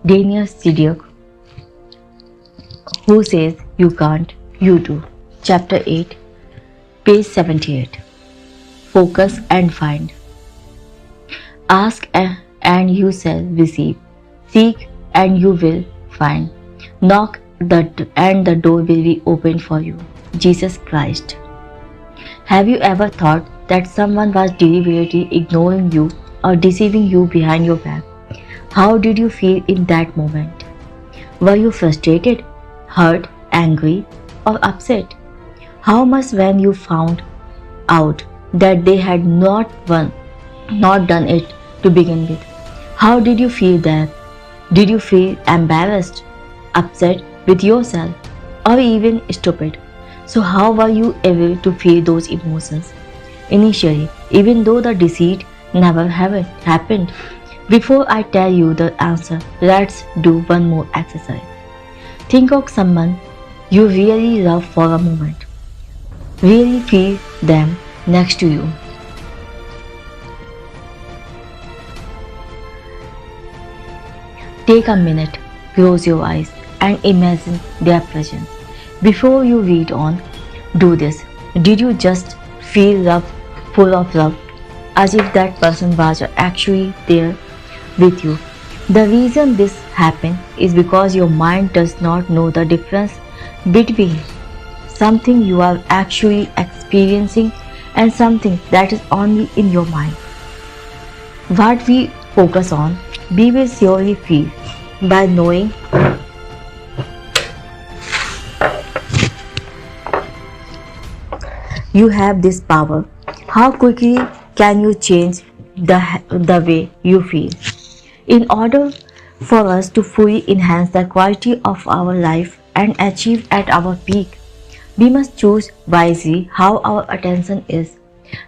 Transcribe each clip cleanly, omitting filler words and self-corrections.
Daniel Sidiak, Who Says You Can't, You Do. Chapter 8, page 78. Focus and find. Ask and you shall receive. Seek and you will find. Knock and the door will be opened for you. Jesus Christ. Have you ever thought that someone was deliberately ignoring you or deceiving you behind your back? How did you feel in that moment? Were you frustrated, hurt, angry, or upset? How much when you found out that they had not done it to begin with? How did you feel that? Did you feel embarrassed, upset with yourself, or even stupid? So how were you able to feel those emotions initially, even though the deceit never happened? Before I tell you the answer, let's do one more exercise. Think of someone you really love for a moment. Really feel them next to you. Take a minute, close your eyes, and imagine their presence. Before you read on, do this. Did you just feel love, full of love, as if that person was actually there with you? The reason this happened is because your mind does not know the difference between something you are actually experiencing and something that is only in your mind. What we focus on, we will surely feel. By knowing you have this power, how quickly can you change the way you feel? In order for us to fully enhance the quality of our life and achieve at our peak, we must choose wisely how our attention is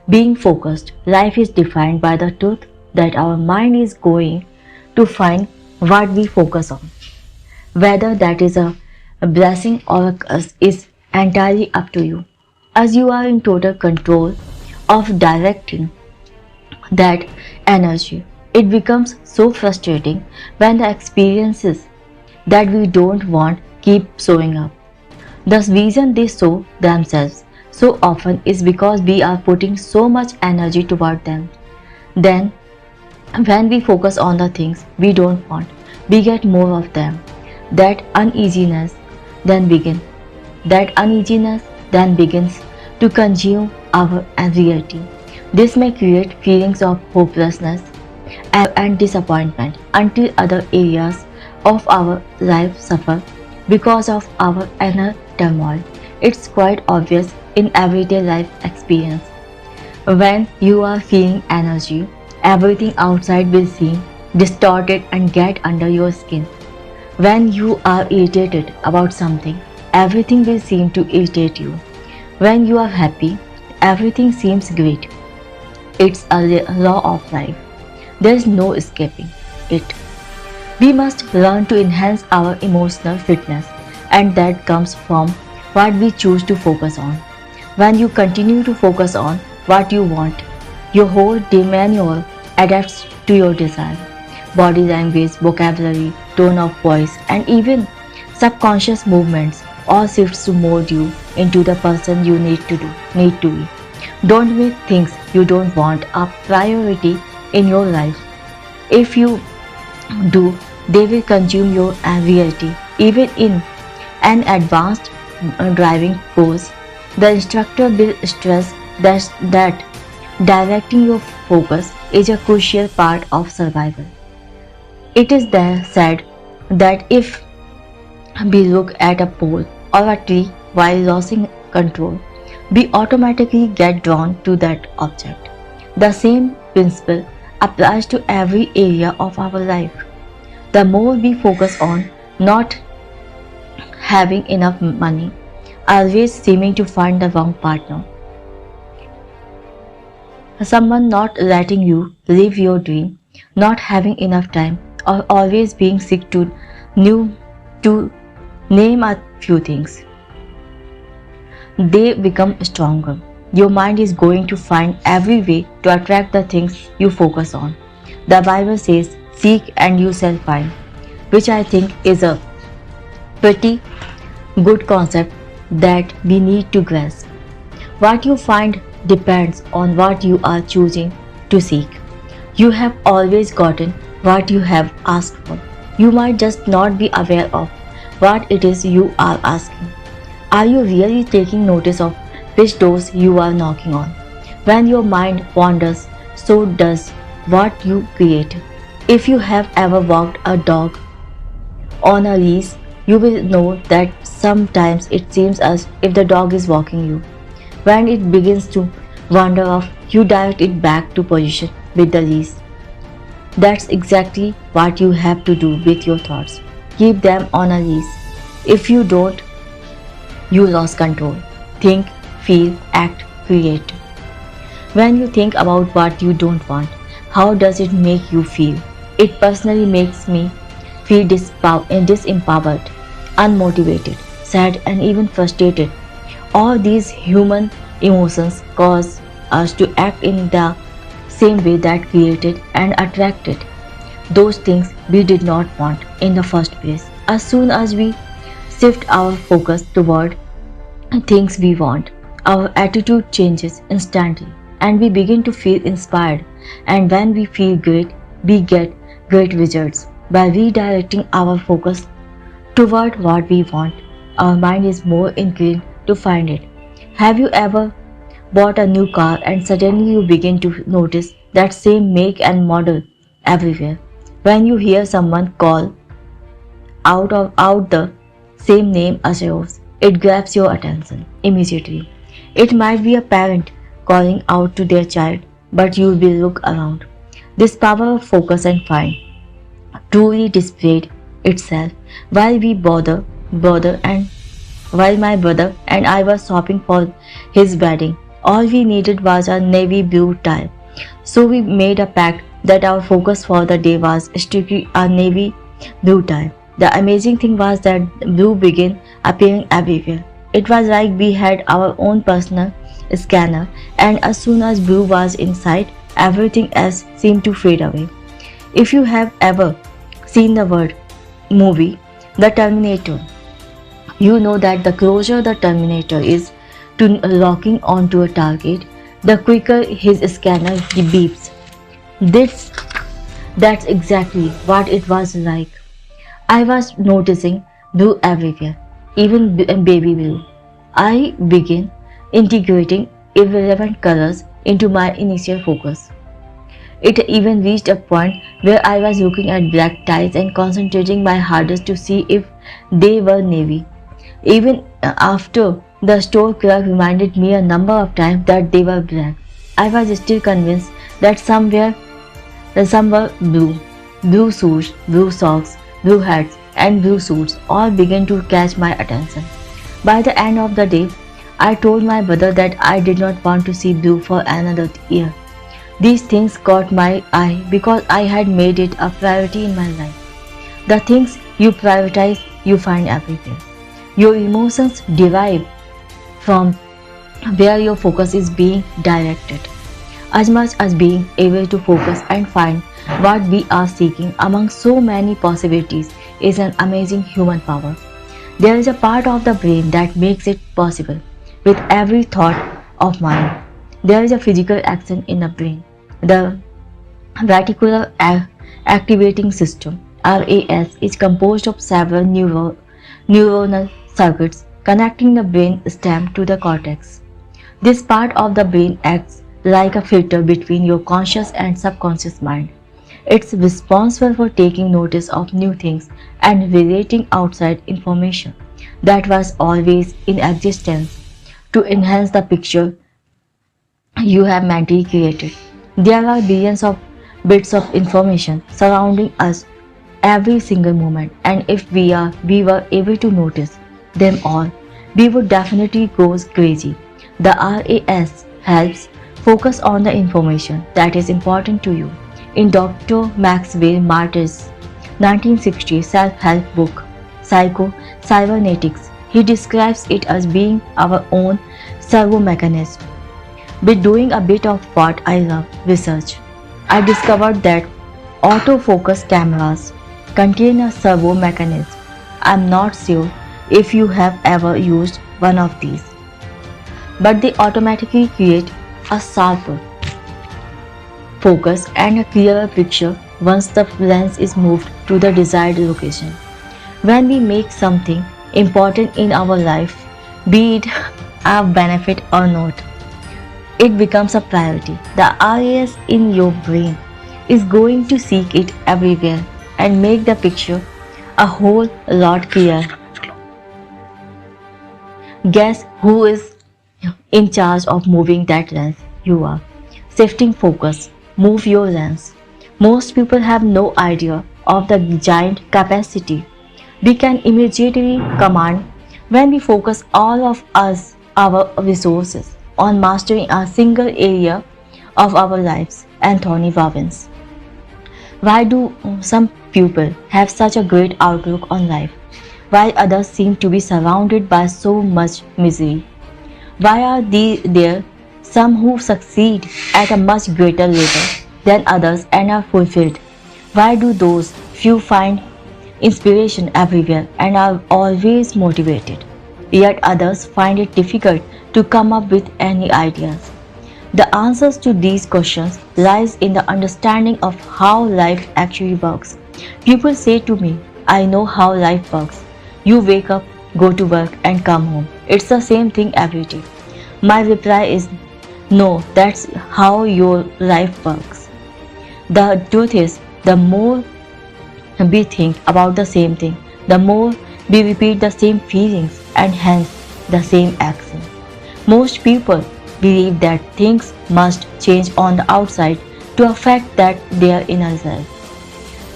being focused. Life is defined by the truth that our mind is going to find what we focus on. Whether that is a blessing or a curse is entirely up to you, as you are in total control of directing that energy. It becomes so frustrating when the experiences that we don't want keep showing up. The reason they show themselves so often is because we are putting so much energy toward them. Then, when we focus on the things we don't want, we get more of them. That uneasiness then begins to consume our reality. This may create feelings of hopelessness and disappointment until other areas of our life suffer because of our inner turmoil. It's quite obvious in everyday life experience. When you are feeling energy, everything outside will seem distorted and get under your skin. When you are irritated about something, everything will seem to irritate you. When you are happy, everything seems great. It's a law of life. There is no escaping it. We must learn to enhance our emotional fitness, and that comes from what we choose to focus on. When you continue to focus on what you want, your whole demeanor adapts to your desire. Body language, vocabulary, tone of voice, and even subconscious movements all shifts to mold you into the person you need to be. Don't make things you don't want a priority in your life. If you do, they will consume your reality. Even in an advanced driving course, the instructor will stress that directing your focus is a crucial part of survival. It is there said that if we look at a pole or a tree while losing control, we automatically get drawn to that object. The same principle applies to every area of our life. The more we focus on not having enough money, always seeming to find the wrong partner, someone not letting you live your dream, not having enough time, or always being sick to name a few things, they become stronger. Your mind is going to find every way to attract the things you focus on. The Bible says, "Seek and you shall find." which I think is a pretty good concept that we need to grasp. What you find depends on what you are choosing to seek. You have always gotten what you have asked for. You might just not be aware of what it is you are asking. Are you really taking notice of which doors you are knocking on? When your mind wanders, so does what you create. If you have ever walked a dog on a leash, you will know that sometimes it seems as if the dog is walking you. When it begins to wander off, you direct it back to position with the leash. That's exactly what you have to do with your thoughts. Keep them on a leash. If you don't, you lose control. Think, feel, act, create. When you think about what you don't want, how does it make you feel? It personally makes me feel disempowered, unmotivated, sad, and even frustrated. All these human emotions cause us to act in the same way that created and attracted those things we did not want in the first place. As soon as we shift our focus toward things we want, our attitude changes instantly and we begin to feel inspired. And when we feel great, we get great results. By redirecting our focus toward what we want, our mind is more inclined to find it. Have you ever bought a new car and suddenly you begin to notice that same make and model everywhere? When you hear someone call out the same name as yours, it grabs your attention immediately. It might be a parent calling out to their child, but you will look around. This power of focus and find truly displayed itself while while my brother and I were shopping for his wedding. All we needed was a navy blue tie. So we made a pact that our focus for the day was strictly a navy blue tie. The amazing thing was that blue began appearing everywhere. It was like we had our own personal scanner, and as soon as blue was in sight, everything else seemed to fade away. If you have ever seen the movie The Terminator, you know that the closer the Terminator is to locking onto a target, the quicker his scanner beeps. That's exactly what it was like. I was noticing blue everywhere, even baby blue. I began integrating irrelevant colors into my initial focus. It even reached a point where I was looking at black ties and concentrating my hardest to see if they were navy. Even after the store clerk reminded me a number of times that they were black, I was still convinced that some were blue. Blue shoes, blue socks, blue hats, and blue suits all began to catch my attention. By the end of the day, I told my brother that I did not want to see blue for another year. These things caught my eye because I had made it a priority in my life. The things you prioritize, you find everywhere. Your emotions derive from where your focus is being directed. As much as being able to focus and find what we are seeking among so many possibilities is an amazing human power, there is a part of the brain that makes it possible. With every thought of mine, there is a physical action in the brain. The reticular activating system (RAS) is composed of several neuronal circuits connecting the brain stem to the cortex. This part of the brain acts like a filter between your conscious and subconscious mind. It's responsible for taking notice of new things and relating outside information that was always in existence to enhance the picture you have mentally created. There are billions of bits of information surrounding us every single moment, and if we were able to notice them all, we would definitely go crazy. The RAS helps focus on the information that is important to you. In Dr. Maxwell Maltz's 1960 self-help book, Psycho-Cybernetics, he describes it as being our own servo mechanism. With doing a bit of what I love, research, I discovered that autofocus cameras contain a servo mechanism. I'm not sure if you have ever used one of these, but they automatically create a sharper focus and a clearer picture once the lens is moved to the desired location. When we make something important in our life, be it a benefit or not, it becomes a priority. The RAS in your brain is going to seek it everywhere and make the picture a whole lot clearer. Guess who is in charge of moving that lens? You are. Shifting focus. Move your lens. Most people have no idea of the giant capacity we can immediately command when we focus all of our resources on mastering a single area of our lives. Anthony Robbins. Why do some people have such a great outlook on life, while others seem to be surrounded by so much misery? Why are there some who succeed at a much greater level than others and are fulfilled? Why do those few find inspiration everywhere and are always motivated, yet others find it difficult to come up with any ideas? The answers to these questions lies in the understanding of how life actually works. People say to me, I know how life works. You wake up, go to work and come home. It's the same thing every day. My reply is, no, that's how your life works. The truth is, the more we think about the same thing, the more we repeat the same feelings and hence the same action. Most people believe that things must change on the outside to affect that their inner self.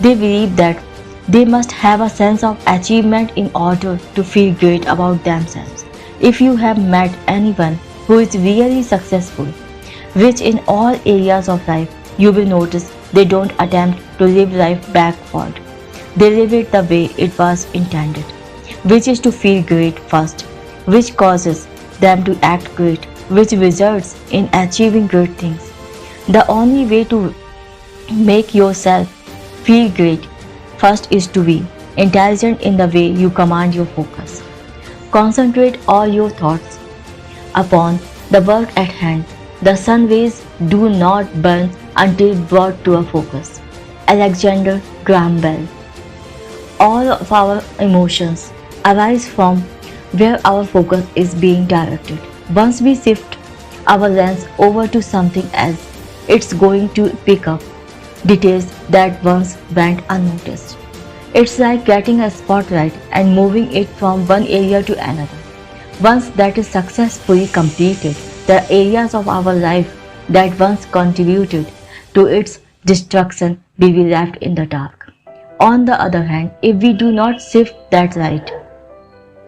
They believe that they must have a sense of achievement in order to feel great about themselves. If you have met anyone who is really successful, rich in all areas of life, you will notice they don't attempt to live life backward. They live it the way it was intended, which is to feel great first, which causes them to act great, which results in achieving great things. The only way to make yourself feel great first is to be intelligent in the way you command your focus. Concentrate all your thoughts upon the work at hand. The sun rays do not burn until brought to a focus. Alexander Graham Bell. All of our emotions arise from where our focus is being directed. Once we shift our lens over to something else, it's going to pick up details that once went unnoticed. It's like getting a spotlight and moving it from one area to another. Once that is successfully completed, the areas of our life that once contributed to its destruction will be left in the dark. On the other hand, if we do not shift that light,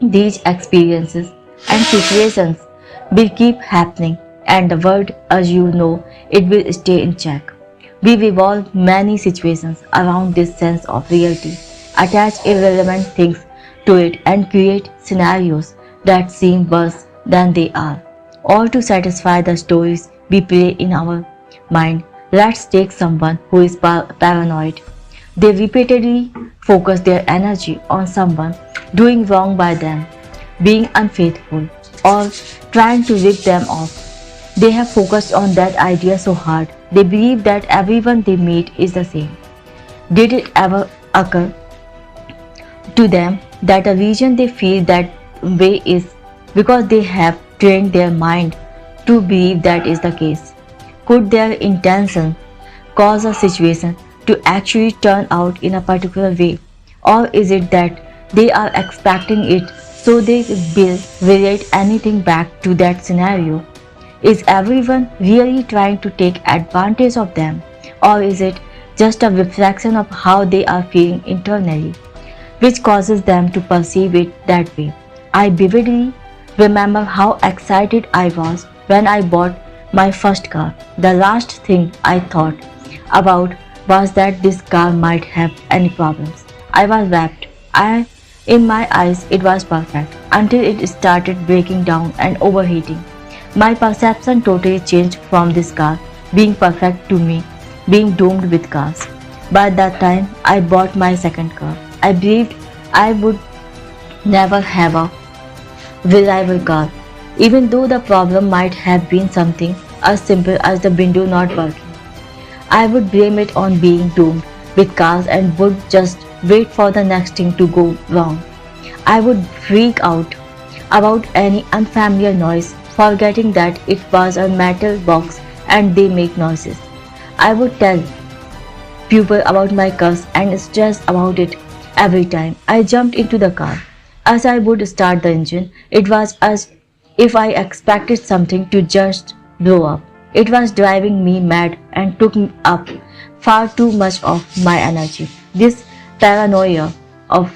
these experiences and situations will keep happening and the world as you know it will stay in check. We revolve many situations around this sense of reality, attach irrelevant things to it and create scenarios that seem worse than they are, all to satisfy the stories we play in our mind. Let's take someone who is paranoid. They repeatedly focus their energy on someone doing wrong by them, being unfaithful, or trying to rip them off. They have focused on that idea so hard, they believe that everyone they meet is the same. Did it ever occur to them that the reason they feel that way is because they have trained their mind to believe that is the case? Could their intention cause a situation to actually turn out in a particular way? Or is it that they are expecting it so they will relate anything back to that scenario? Is everyone really trying to take advantage of them? Or is it just a reflection of how they are feeling internally, which causes them to perceive it that way? I vividly remember how excited I was when I bought my first car. The last thing I thought about was that this car might have any problems. I was wrapped. In my eyes, it was perfect until it started breaking down and overheating. My perception totally changed from this car being perfect to me being doomed with cars. By that time, I bought my second car. I believed I would never have a reliable car, even though the problem might have been something as simple as the window not working. I would blame it on being doomed with cars and would just wait for the next thing to go wrong. I would freak out about any unfamiliar noise, forgetting that it was a metal box and they make noises. I would tell people about my cars and stress about it every time I jumped into the car. As I would start the engine, it was as if I expected something to just blow up. It was driving me mad and took up far too much of my energy. This paranoia of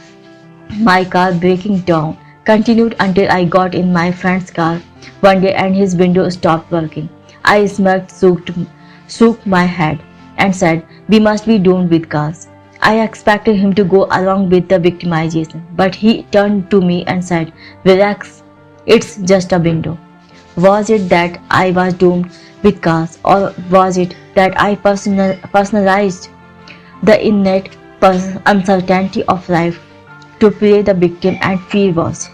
my car breaking down continued until I got in my friend's car one day and his window stopped working. I smirked, shook my head, and said, "We must be doomed with cars." I expected him to go along with the victimization, but he turned to me and said, "Relax, it's just a window." Was it that I was doomed with cars, or was it that I personalized the innate uncertainty of life to play the victim and feel worse?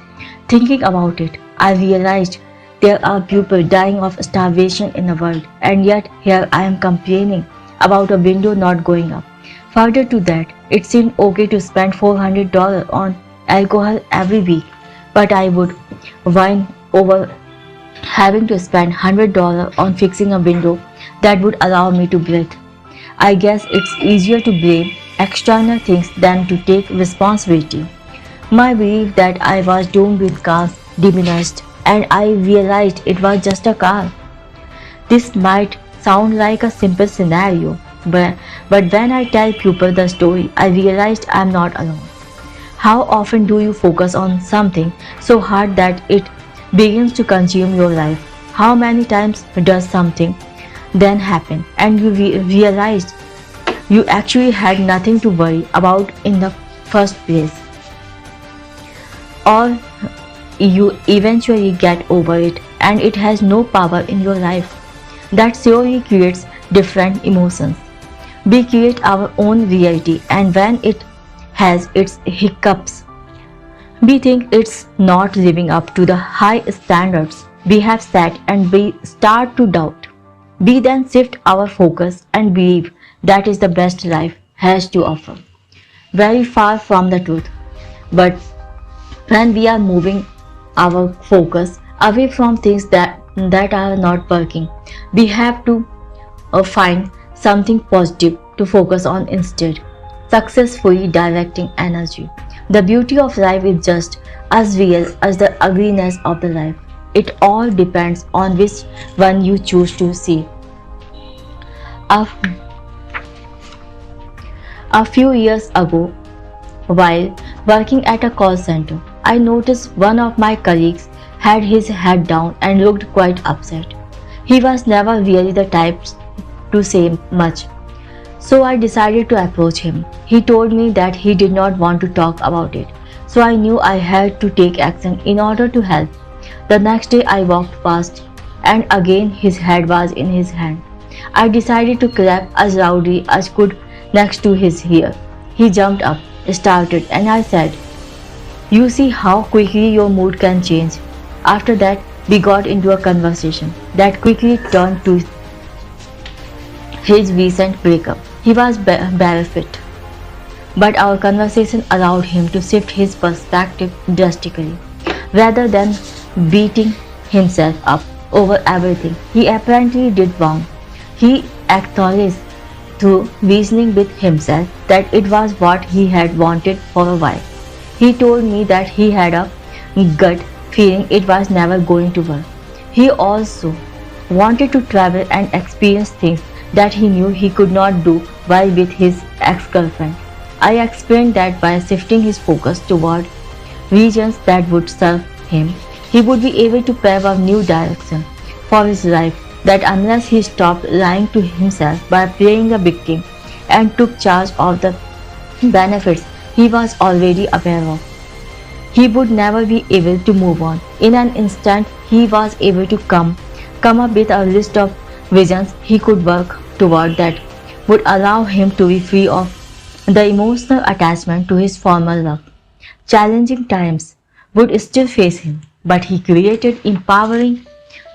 Thinking about it, I realized there are people dying of starvation in the world, and yet here I am complaining about a window not going up. Further to that, it seemed okay to spend $400 on alcohol every week, but I would whine over having to spend $100 on fixing a window that would allow me to breathe. I guess it's easier to blame external things than to take responsibility. My belief that I was doomed with cars diminished, and I realized it was just a car. This might sound like a simple scenario, but when I tell people the story, I realized I'm not alone. How often do you focus on something so hard that it begins to consume your life? How many times does something then happen and you realize you actually had nothing to worry about in the first place? Or you eventually get over it and it has no power in your life. That surely creates different emotions. We create our own reality, and when it has its hiccups, we think it's not living up to the high standards we have set, and we start to doubt. We then shift our focus and believe that is the best life has to offer. Very far from the truth. But when we are moving our focus away from things that are not working, we have to find something positive to focus on instead, successfully directing energy. The beauty of life is just as real as the ugliness of the life. It all depends on which one you choose to see. A, a few years ago, while working at a call center, I noticed one of my colleagues had his head down and looked quite upset. He was never really the type to say much, so I decided to approach him. He told me that he did not want to talk about it, so I knew I had to take action in order to help. The next day I walked past, and again his head was in his hand. I decided to clap as loudly as could next to his ear. He jumped up, started, and I said, "You see how quickly your mood can change." After that, we got into a conversation that quickly turned to his recent breakup. He was barefoot, but our conversation allowed him to shift his perspective drastically. Rather than beating himself up over everything he apparently did wrong, he acknowledged through reasoning with himself that it was what he had wanted for a while. He told me that he had a gut feeling it was never going to work. He also wanted to travel and experience things that he knew he could not do while with his ex-girlfriend. I explained that by shifting his focus toward regions that would serve him, he would be able to pave a new direction for his life, that unless he stopped lying to himself by playing the victim and took charge of the benefits he was already aware of, he would never be able to move on. In an instant, he was able to come up with a list of visions he could work toward that would allow him to be free of the emotional attachment to his former love. Challenging times would still face him, but he created empowering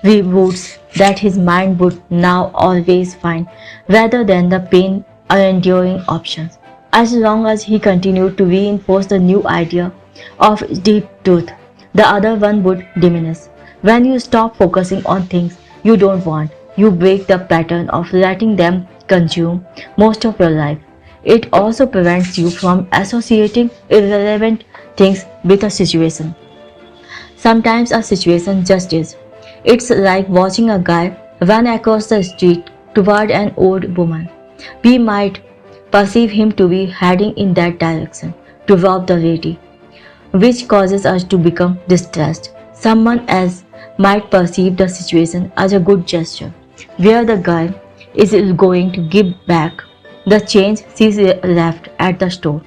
rewoods that his mind would now always find rather than the pain or enduring options. As long as he continued to reinforce the new idea of deep truth, the other one would diminish. When you stop focusing on things you don't want, you break the pattern of letting them consume most of your life. It also prevents you from associating irrelevant things with a situation. Sometimes a situation just is. It's like watching a guy run across the street toward an old woman. We might perceive him to be heading in that direction to rob the lady, which causes us to become distressed. Someone else might perceive the situation as a good gesture, where the guy is going to give back the change she's left at the store.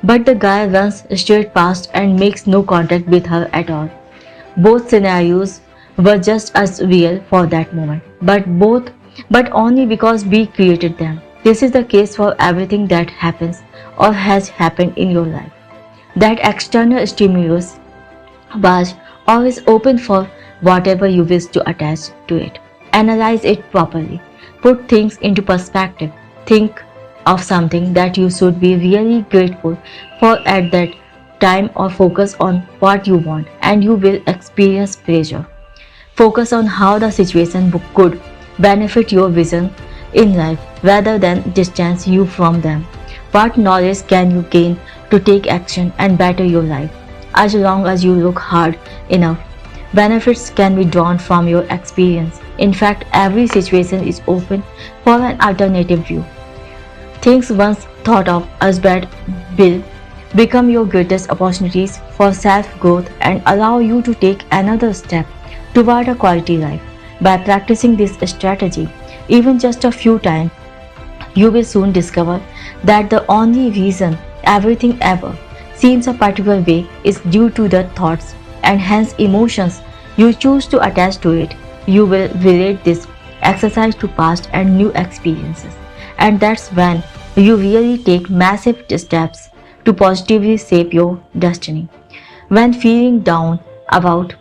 But the guy runs straight past and makes no contact with her at all. Both scenarios were just as real for that moment, but only because we created them. This is the case for everything that happens or has happened in your life. That external stimulus was always open for whatever you wish to attach to it. Analyze it properly. Put things into perspective. Think of something that you should be really grateful for at that time or focus on what you want and you will experience pleasure. Focus on how the situation could benefit your vision in life rather than distance you from them. What knowledge can you gain to take action and better your life? As long as you look hard enough, benefits can be drawn from your experience. In fact, every situation is open for an alternative view. Things once thought of as bad will become your greatest opportunities for self-growth and allow you to take another step toward a quality life. By practicing this strategy, even just a few times, you will soon discover that the only reason everything ever seems a particular way is due to the thoughts and hence emotions you choose to attach to it. You will relate this exercise to past and new experiences, and that's when you really take massive steps to positively shape your destiny. When feeling down about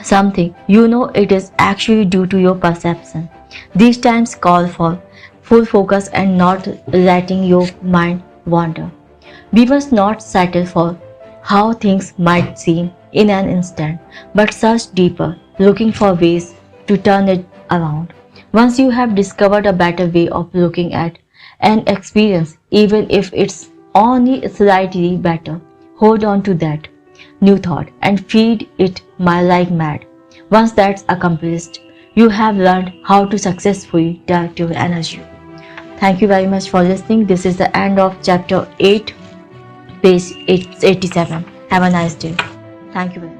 something, you know it is actually due to your perception. These times call for full focus and not letting your mind wander. We must not settle for how things might seem in an instant, but search deeper, looking for ways to turn it around. Once you have discovered a better way of looking at an experience, even if it's only slightly better, hold on to that new thought and feed it like mad. Once that's accomplished, you have learned how to successfully direct your energy. Thank you very much for listening. This is the end of chapter 8, page 87. Have a nice day. Thank you very much.